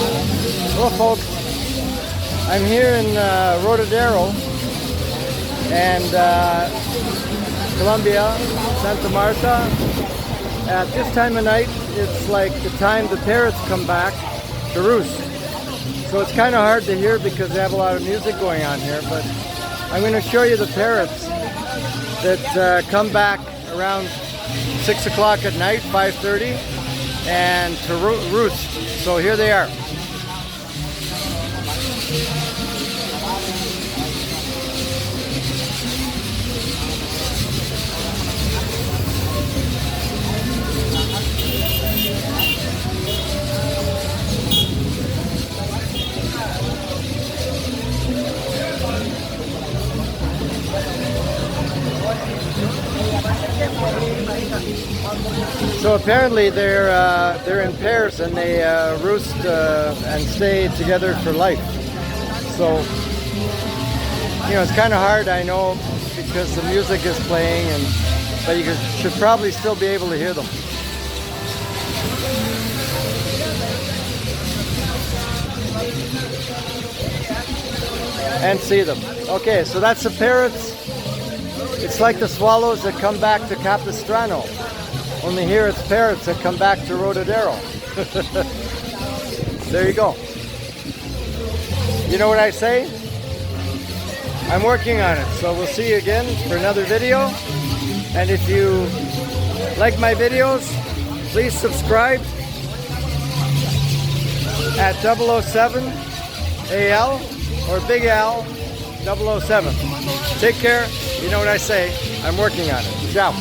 Hello folks, I'm here in Rodadero and Colombia, Santa Marta. At this time of night, it's like the time the parrots come back to roost. So it's kind of hard to hear because they have a lot of music going on here, but I'm going to show you the parrots that come back around 6 o'clock at night, 5:30, and to roost. So here they are. So apparently they're in pairs and they roost and stay together for life. So you know, it's kind of hard, I know, because the music is playing, but you should probably still be able to hear them. And see them. Okay, so that's the parrots. It's like the swallows that come back to Capistrano. Only here it's parrots that come back to Rodadero. There you go. You know what I say? I'm working on it. So we'll see you again for another video. And if you like my videos, please subscribe at 007 AL or Big Al 007. Take care. You know what I say. I'm working on it. Ciao.